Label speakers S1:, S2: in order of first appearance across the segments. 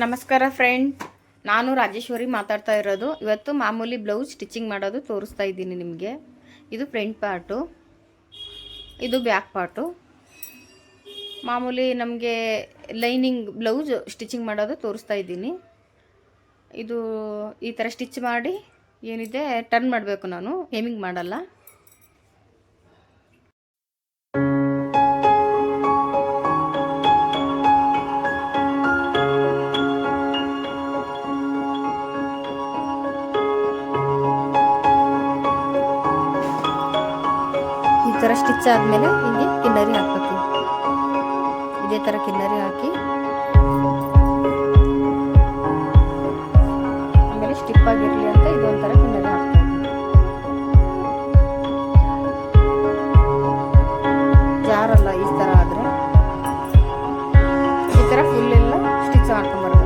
S1: ನಮಸ್ಕಾರ ಫ್ರೆಂಡ್, ನಾನು ರಾಜೇಶ್ವರಿ ಮಾತಾಡ್ತಾ ಇರೋದು. ಇವತ್ತು ಮಾಮೂಲಿ ಬ್ಲೌಸ್ ಸ್ಟಿಚಿಂಗ್ ಮಾಡೋದು ತೋರಿಸ್ತಾ ಇದ್ದೀನಿ ನಿಮಗೆ. ಇದು ಫ್ರಂಟ್ ಪಾರ್ಟು, ಇದು ಬ್ಯಾಕ್ ಪಾರ್ಟು. ಮಾಮೂಲಿ ನಮಗೆ ಲೈನಿಂಗ್ ಬ್ಲೌಸ್ ಸ್ಟಿಚಿಂಗ್ ಮಾಡೋದು ತೋರಿಸ್ತಾ ಇದ್ದೀನಿ. ಇದು ಈ ಥರ ಸ್ಟಿಚ್ ಮಾಡಿ ಏನಿದೆ ಟರ್ನ್ ಮಾಡಬೇಕು. ನಾನು ಹೇಮಿಂಗ್ ಮಾಡಲ್ಲ. ಈ ಥರ ಸ್ಟಿಚ್ ಆದಮೇಲೆ ಹೀಗೆ ಕಿನ್ನರಿ ಹಾಕಬೇಕು. ಇದೇ ಥರ ಕಿನ್ನರಿ ಹಾಕಿ ಆಮೇಲೆ ಸ್ಟಿಪ್ ಆಗಿರಲಿ ಅಂತ ಇದೊಂಥರ ಕಿನ್ನರಿ ಹಾಕ್ತಾ ಇದ್ದೀನಿ. ಜಾರಲ್ಲ ಈ ಥರ ಆದರೆ. ಈ ಥರ ಫುಲ್ ಎಲ್ಲ ಸ್ಟಿಚ್ ಹಾಕೊಂಡ್ಬರ್ಬೇಕು.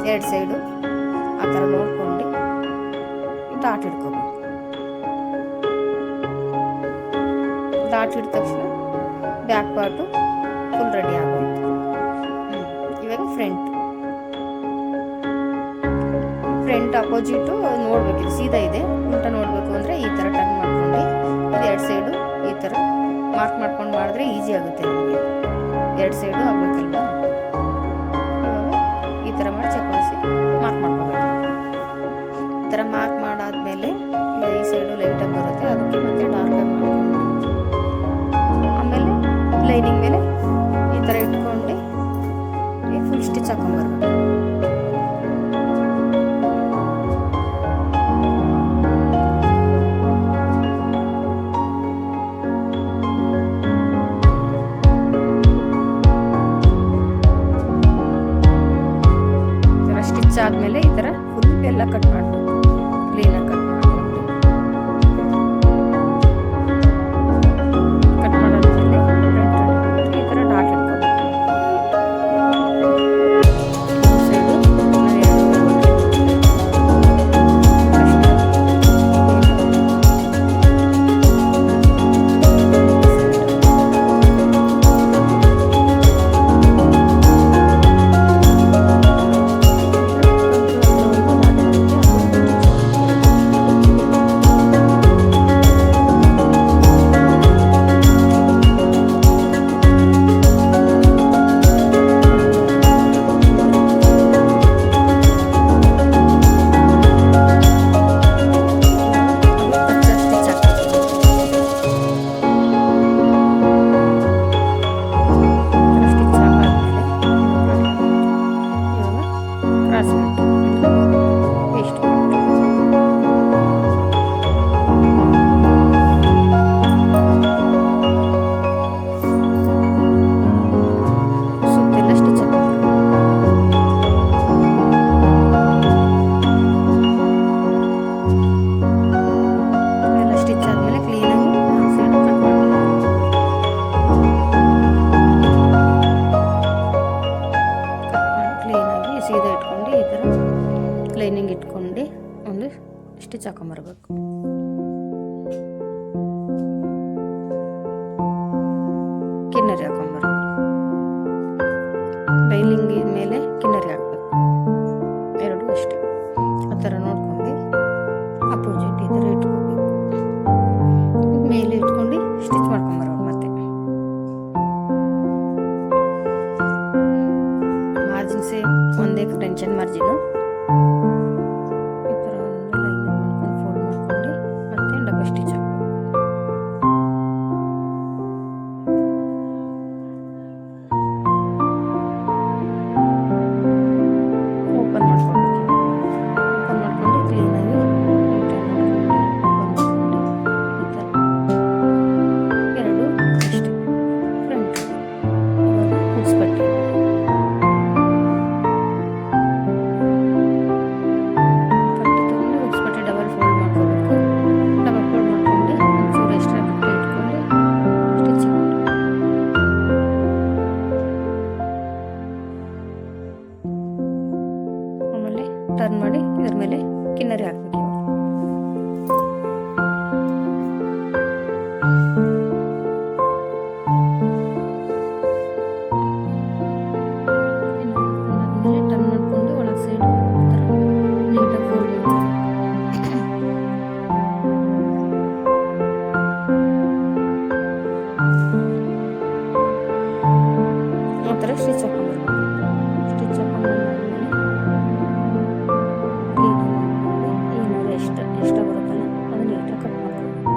S1: ಎರಡು ಸೈಡು ಆ ಥರ ನೋಡ್ಕೊಂಡು ಡಾಟ್ ಹಿಡ್ಕೋಬೇಕು. ಡಾಟ್ ಹಿಡಿದ ತಕ್ಷಣ ಬ್ಯಾಕ್ ಪಾರ್ಟು ಫುಲ್ ರೆಡಿ ಆಗೋಯ್ತು. ಇವಾಗ ಫ್ರಂಟ್ ಅಪೋಸಿಟು ನೋಡಬೇಕು. ಸೀದಾ ಇದೆ, ಉಲ್ಟಾ ನೋಡಬೇಕು ಅಂದರೆ ಈ ಥರ ಟರ್ನ್ ಮಾಡ್ಕೊಂಡು ಇದು ಎರಡು ಸೈಡು ಈ ಥರ ಮಾರ್ಕ್ ಮಾಡ್ಕೊಂಡು ಮಾಡಿದ್ರೆ ಈಸಿ ಆಗುತ್ತೆ ನಮಗೆ. ಎರಡು ಸೈಡು ಆಗಬೇಕಲ್ವ, ಈ ಥರ ಮಾಡಿ ಚಪಾಸಿ ಮಾರ್ಕ್ ಮಾಡ್ಕೋಬೇಕು. ಈ ಥರ ಮಾರ್ಕ್ ಮಾಡಾದ್ಮೇಲೆ ಈ ಸೈಡು ಲೈಟಾಗಿ ಬರುತ್ತೆ, ಅದಕ್ಕೆ ಮತ್ತೆ ಡಾರ್ಕಾಗಿ ಮಾಡ್ಕೊಂಡು ಆಮೇಲೆ ಲೈನಿಂಗ್ ಮೇಲೆ ಈ ಥರ ಇಟ್ಕೊಂಡು ಫುಲ್ ಸ್ಟಿಚ್ ಹಾಕೊಂಡ್ಬರ್ಬೇಕು. ಸ್ಟಿಚ್ ಆದಮೇಲೆ ಈ ಥರ ಫುಲ್ ಎಲ್ಲ ಕಟ್ ಮಾಡಬೇಕು. ಕ್ಲೀನಾಗಿ ಕಟ್ ಮಾಡಾದ್ಮೇಲೆ ಈ ಥರ ಡಾಟ್ ಇಟ್ಕೋಬೇಕು. ಸೀದಾ ಇಟ್ಕೊಂಡು ಈ ಥರ ಲೈನಿಂಗ್ ಇಟ್ಕೊಂಡು ಒಂದು ಸ್ಟಿಚ್ ಹಾಕೊಂಬರ್ಬೇಕು. ಕಿನ್ನರಿ ಹಾಕೊಂಬರ್ಬೇಕು. ಲೈನಿಂಗ್ ಮೇಲೆ ಕಿನ್ನರಿ ಹಾಕ್ಬೇಕು. ಎರಡು ಅಷ್ಟೇ. ಆ ಥರ ನೋಡ್ಕೊಂಡು ಅಪೋಸಿಟ್ ಈ ಥರ ಇಟ್ಕೋಬೇಕು. ಮೇಲೆ ಇಟ್ಕೊಂಡು ಸ್ಟಿಚ್ ಮಾಡ್ಕೊಂಬರ್ಬೇಕು. ಮತ್ತೆ ಮಾರ್ಜಿನ್ ಸೇಮ್ ಒಂದೇ ಟೆನ್ಷನ್ ಮಾರ್ಜಿನು. ಈ ಥರ ಒಂದು ಲೈನ್ ಮಾಡ್ಕೊಂಡು ಫೋಲ್ಡ್ ಮಾಡ್ಕೊಂಡು ಮತ್ತೆ ಡಬಲ್ ಸ್ಟಿಚ್ ಹಾಕಿ ಓಪನ್ ಮಾಡ್ಕೊಂಡು ಟರ್ನ್ ಮಾಡಿ ಇದ್ರ ಮೇಲೆ ಕಿನ್ನರಿ ಹಾಕ್ಬೇಕು. ಟರ್ನ್ ಮಾಡ್ಕೊಂಡು ಒಳಗೆ ಸೈಡ್ ನೀಟಾಗಿ ಫೋಲ್ಡ್ ಮಾಡ್ಬೇಕು. ಆ ಥರ ಸ್ಟಿಚ್ ಹಾಕೊಂಡ್ಬರ್ಬೇಕು. ಸ್ಟಿಚ್ ಹಾಕೊಂಡ್ಬಂದಾದ್ಮೇಲೆ ಏನಾದ್ರು ಎಷ್ಟ ಬರುತ್ತಲ್ಲ ಅದನ್ನ ನೀಟಾಗಿ ಕಟ್ ಮಾಡ್ಬೇಕು.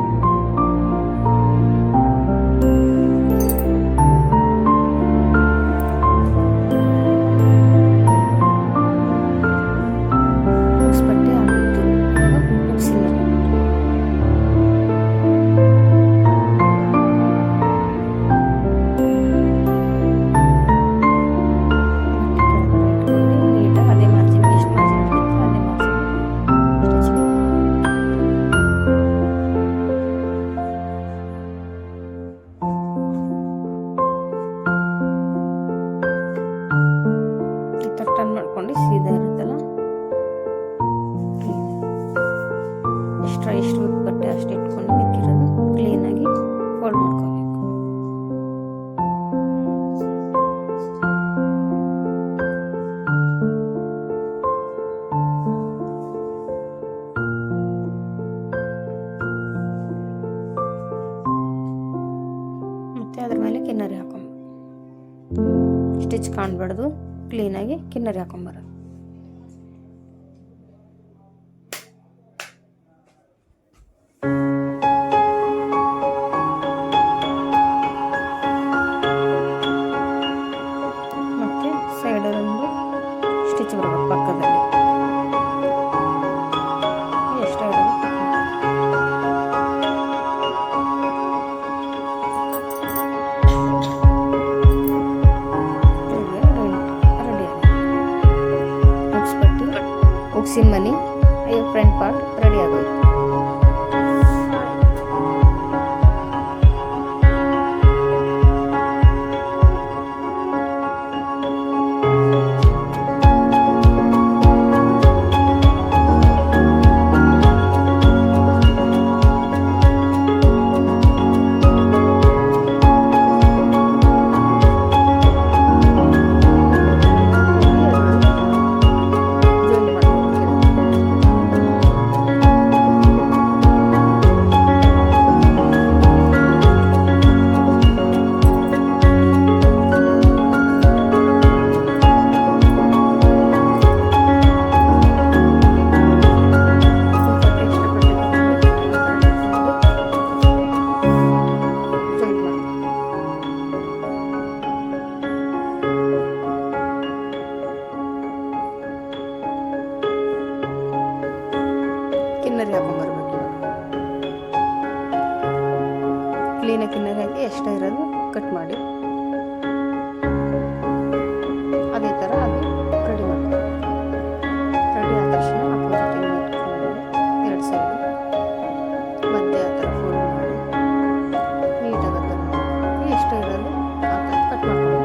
S1: ಬಟ್ಟೆ ಆಗಿತ್ತು, ಇವಾಗ ಮುಗಿಸಿಲ್ಲ. ನೀಟಾಗಿ ಅದೇ ಮಾರ್ಜಿನ್ ಎಷ್ಟು ಮಾರ್ಜಿನ್ ಇರುತ್ತೆ ಅದೇ ಮಾರ್ಜಿನ್ ಸ್ಟಿಚ್ ಈ ಥರ ಟರ್ನ್ ಮಾಡ್ಕೊಂಡು ಸೀದಾ ಇರುತ್ತಲ್ಲ ಎಷ್ಟು ಬಟ್ಟೆ ಅಷ್ಟು ಇಟ್ಕೊಂಡು ಮಿಕ್ಕಿರೋದು ಕ್ಲೀನಾಗಿ ಫೋಲ್ಡ್ ಮಾಡ್ಕೋಬೇಕು. ಮತ್ತೆ ಅದ್ರ ಮೇಲೆ ಕಿನ್ನರಿ ಹಾಕೊಂಬ, ಸ್ಟಿಚ್ ಕಾಣಬಾರ್ದು, ಕ್ಲೀನಾಗಿ ಕಿನ್ನರಿ ಹಾಕೊಂಬರೋದು. ಮತ್ತೆ ಸೈಡಲ್ಲೊಂದು ಸ್ಟಿಚ್ ಬರಬೇಕು ಪಕ್ಕದಲ್ಲಿ. ಎಷ್ಟು ಇರೋದು ಹುಕ್ಸಿನ ಮನಿ ಫ್ರಂಟ್ ಪಾರ್ಟ್ ರೆಡಿ ಆಗೋಯ್ತು. ಕಿನ್ನರಿ ಹಾಕೊಂಡ್ಬರ್ಬೇಕು. ಕ್ಲೀನಾಗಿ ಕಿನ್ನರಿ ಹಾಕಿ ಎಷ್ಟ ಇರೋದು ಕಟ್ ಮಾಡಿ ಅದೇ ಥರ ಅದು ರೆಡಿ ಮಾಡ್ಬೇಕು. ರೆಡಿ ಆದ ತಕ್ಷಣ ಅಪೋಸಿಟ್ ಎರಡು ಸೈಡು ಮಧ್ಯೆ ಆ ಥರ ಫೋಲ್ಡ್ ಮಾಡಿ ನೀಟಾಗಿ ಎಷ್ಟು ಇರೋದು ಆ ಥರ ಕಟ್ ಮಾಡ್ಕೊಂಡು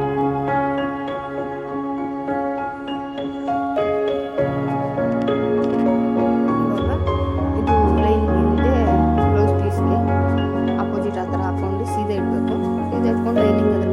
S1: ಸೀದಾ ಇಡಬೇಕು. ಸೀದಾ ಇಟ್ಕೊಂಡು ಲೈನಿಂಗ್ ಅದನ್ನು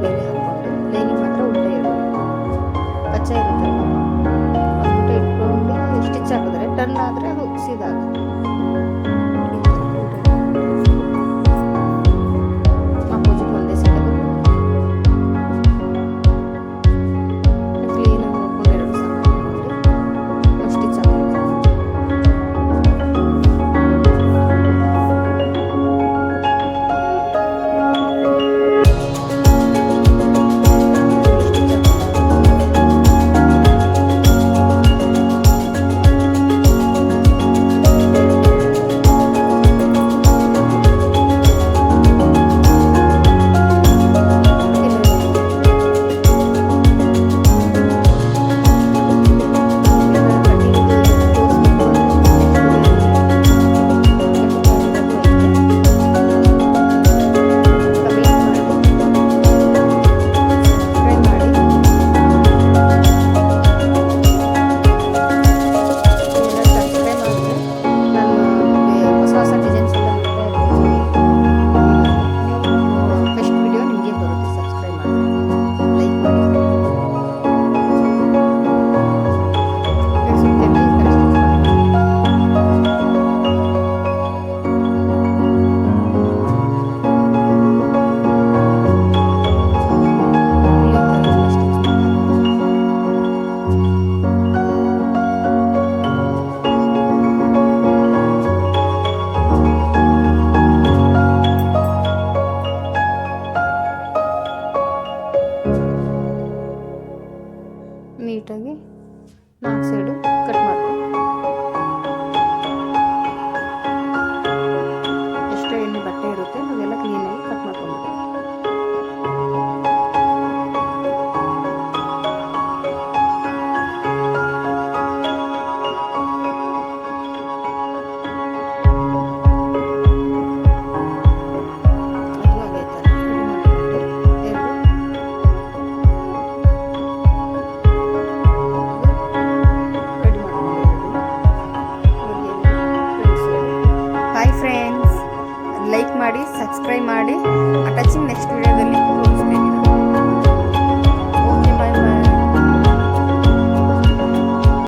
S1: 4 ಸೈಡು